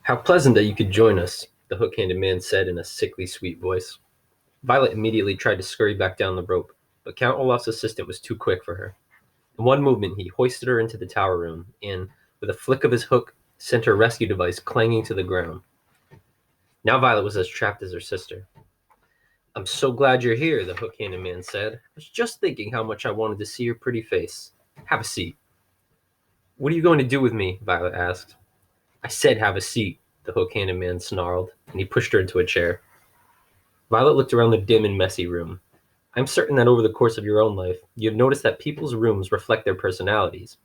How pleasant that you could join us, the hook-handed man said in a sickly sweet voice. Violet immediately tried to scurry back down the rope, but Count Olaf's assistant was too quick for her. In one movement, he hoisted her into the tower room and, with a flick of his hook, sent her rescue device clanging to the ground. Now Violet was as trapped as her sister. "I'm so glad you're here," the hook-handed man said. "I was just thinking how much I wanted to see your pretty face. Have a seat." "What are you going to do with me?" Violet asked. "I said have a seat," the hook-handed man snarled, and he pushed her into a chair. Violet looked around the dim and messy room. "I'm certain that over the course of your own life, you have noticed that people's rooms reflect their personalities.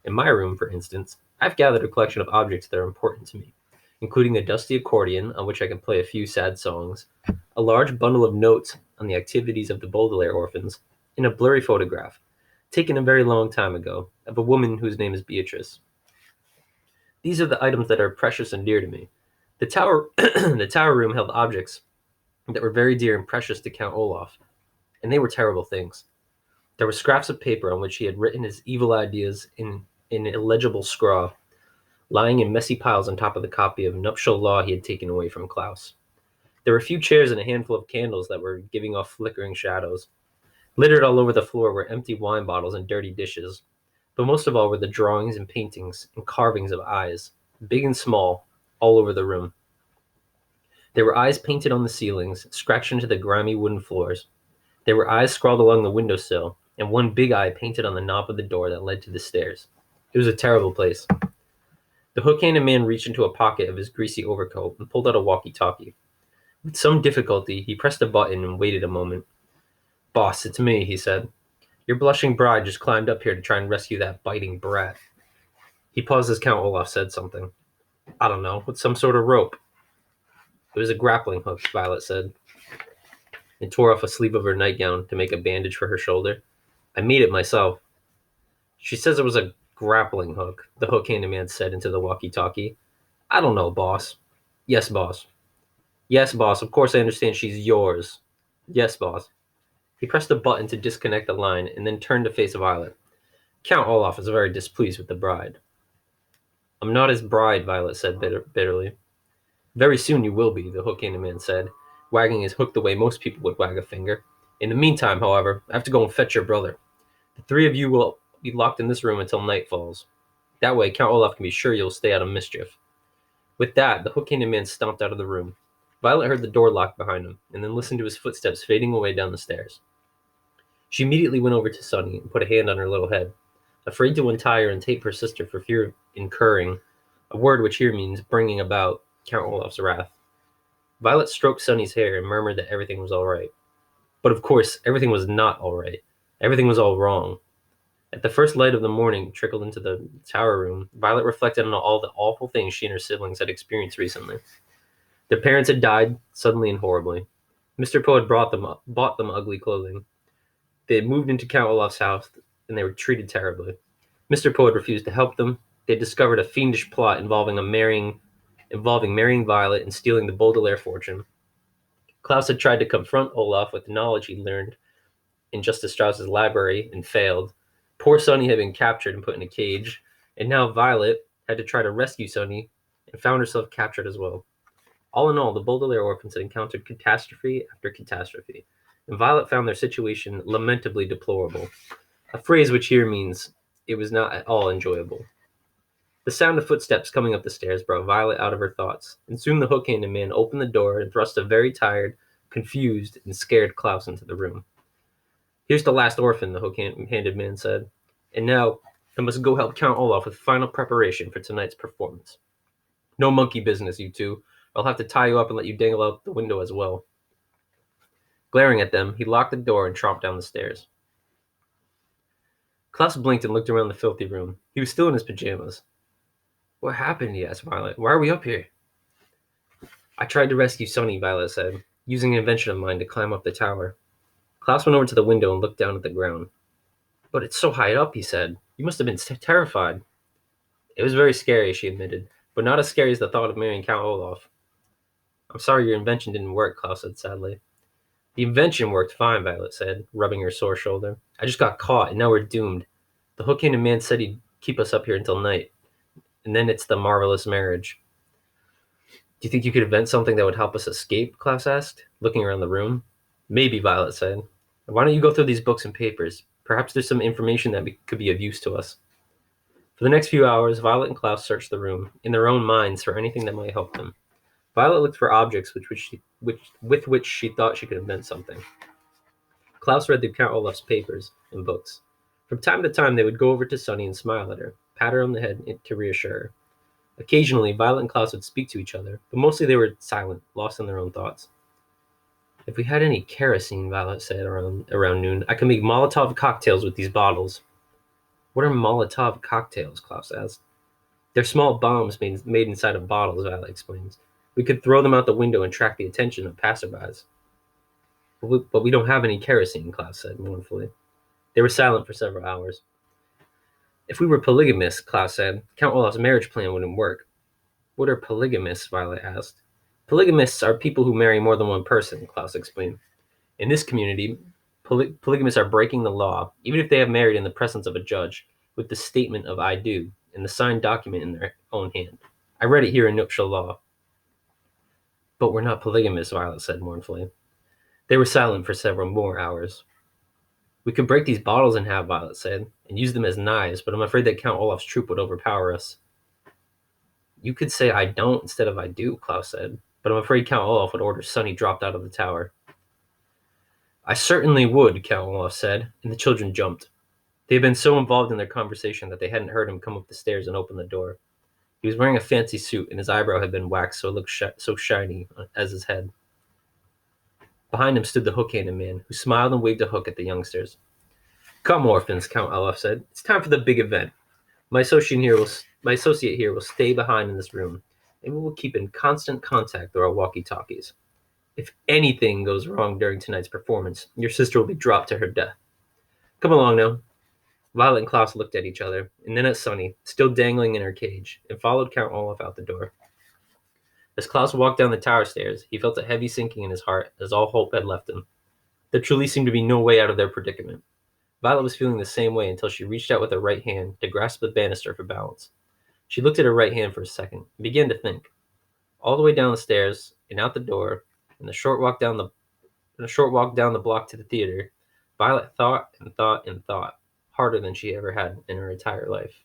In my room, for instance, I've gathered a collection of objects that are important to me, including a dusty accordion on which I can play a few sad songs, a large bundle of notes on the activities of the Baudelaire orphans, and a blurry photograph, taken a very long time ago, of a woman whose name is Beatrice. These are the items that are precious and dear to me. The tower, the tower room held objects that were very dear and precious to Count Olaf, and they were terrible things. There were scraps of paper on which he had written his evil ideas in illegible scrawl, lying in messy piles on top of the copy of Nuptial Law he had taken away from Klaus. There were a few chairs and a handful of candles that were giving off flickering shadows. Littered all over the floor were empty wine bottles and dirty dishes, but most of all were the drawings and paintings and carvings of eyes, big and small, all over the room. There were eyes painted on the ceilings, scratched into the grimy wooden floors. There were eyes scrawled along the windowsill, and one big eye painted on the knob of the door that led to the stairs. It was a terrible place. The hook-handed man reached into a pocket of his greasy overcoat and pulled out a walkie-talkie. With some difficulty, he pressed a button and waited a moment. "Boss, it's me," he said. "Your blushing bride just climbed up here to try and rescue that biting brat." He paused as Count Olaf said something. "I don't know, with some sort of rope." "It was a grappling hook," Violet said, and tore off a sleeve of her nightgown to make a bandage for her shoulder. "I made it myself." "She says it was a grappling hook," the hook-handed man said into the walkie-talkie. "I don't know, boss." "Yes, boss." "Yes, boss, of course I understand she's yours." "Yes, boss." He pressed a button to disconnect the line and then turned to face Violet. Count Olaf is very displeased with the bride. "I'm not his bride," Violet said bitterly. "Very soon you will be," the hook-handed man said, wagging his hook the way most people would wag a finger. "In the meantime, however, I have to go and fetch your brother. The three of you will be locked in this room until night falls. That way Count Olaf can be sure you'll stay out of mischief." With that, the hook-handed man stomped out of the room. Violet heard the door lock behind him, and then listened to his footsteps fading away down the stairs. She immediately went over to Sunny and put a hand on her little head, afraid to untie her and tape her sister for fear of incurring, a word which here means bringing about, Count Olaf's wrath. Violet stroked Sunny's hair and murmured that everything was all right. But of course, everything was not all right. Everything was all wrong. At the first light of the morning trickled into the tower room, Violet reflected on all the awful things she and her siblings had experienced recently. Their parents had died suddenly and horribly. Mr. Poe had bought them ugly clothing. They had moved into Count Olaf's house, and they were treated terribly. Mr. Poe had refused to help them. They had discovered a fiendish plot involving marrying Violet and stealing the Baudelaire fortune. Klaus had tried to confront Olaf with the knowledge he learned in Justice Strauss's library and failed. Poor Sunny had been captured and put in a cage, and now Violet had to try to rescue Sunny and found herself captured as well. All in all, the Baudelaire orphans had encountered catastrophe after catastrophe, and Violet found their situation lamentably deplorable, a phrase which here means it was not at all enjoyable. The sound of footsteps coming up the stairs brought Violet out of her thoughts, and soon the hook-handed man opened the door and thrust a very tired, confused, and scared Klaus into the room. "Here's the last orphan," the hook-handed man said, "and now I must go help Count Olaf with final preparation for tonight's performance. No monkey business, you two. I'll have to tie you up and let you dangle out the window as well." Glaring at them, he locked the door and tromped down the stairs. Klaus blinked and looked around the filthy room. He was still in his pajamas. "What happened?" he asked Violet. "Why are we up here?" "I tried to rescue Sunny," Violet said, "using an invention of mine to climb up the tower." Klaus went over to the window and looked down at the ground. "But it's so high up," he said. "You must have been terrified." "It was very scary," she admitted, "but not as scary as the thought of marrying Count Olaf." "I'm sorry your invention didn't work," Klaus said sadly. "The invention worked fine," Violet said, rubbing her sore shoulder. "I just got caught, and now we're doomed. The hook-handed man said he'd keep us up here until night, and then it's the marvelous marriage." Do you think you could invent something that would help us escape? Klaus asked, looking around the room. Maybe, Violet said. Why don't you go through these books and papers? Perhaps there's some information that could be of use to us. For the next few hours, Violet and Klaus searched the room, in their own minds, for anything that might help them. Violet looked for objects with which she thought she could invent something. Klaus read through Count Olaf's papers and books. From time to time, they would go over to Sunny and smile at her, pat her on the head to reassure her. Occasionally, Violet and Klaus would speak to each other, but mostly they were silent, lost in their own thoughts. If we had any kerosene, Violet said around noon, I could make Molotov cocktails with these bottles. What are Molotov cocktails? Klaus asked. They're small bombs made inside of bottles, Violet explains. We could throw them out the window and attract the attention of passerbys. But we don't have any kerosene, Klaus said mournfully. They were silent for several hours. If we were polygamists, Klaus said, Count Olaf's marriage plan wouldn't work. What are polygamists? Violet asked. Polygamists are people who marry more than one person, Klaus explained. In this community, polygamists are breaking the law, even if they have married in the presence of a judge, with the statement of I do, and the signed document in their own hand. I read it here in nuptial law. But we're not polygamists, Violet said mournfully. They were silent for several more hours. We could break these bottles in half, Violet said, and use them as knives, but I'm afraid that Count Olaf's troop would overpower us. You could say I don't instead of I do, Klaus said, but I'm afraid Count Olaf would order Sunny dropped out of the tower. I certainly would, Count Olaf said, and the children jumped. They had been so involved in their conversation that they hadn't heard him come up the stairs and open the door. He was wearing a fancy suit, and his eyebrow had been waxed so it looked so shiny as his head. Behind him stood the hook-handed man, who smiled and waved a hook at the youngsters. Come, orphans, Count Olaf said. It's time for the big event. My associate here will stay behind in this room, and we will keep in constant contact through our walkie-talkies. If anything goes wrong during tonight's performance, your sister will be dropped to her death. Come along now. Violet and Klaus looked at each other, and then at Sunny, still dangling in her cage, and followed Count Olaf out the door. As Klaus walked down the tower stairs, he felt a heavy sinking in his heart as all hope had left him. There truly seemed to be no way out of their predicament. Violet was feeling the same way until she reached out with her right hand to grasp the banister for balance. She looked at her right hand for a second and began to think. All the way down the stairs and out the door, and a short walk down the block to the theater, Violet thought and thought and thought, harder than she ever had in her entire life.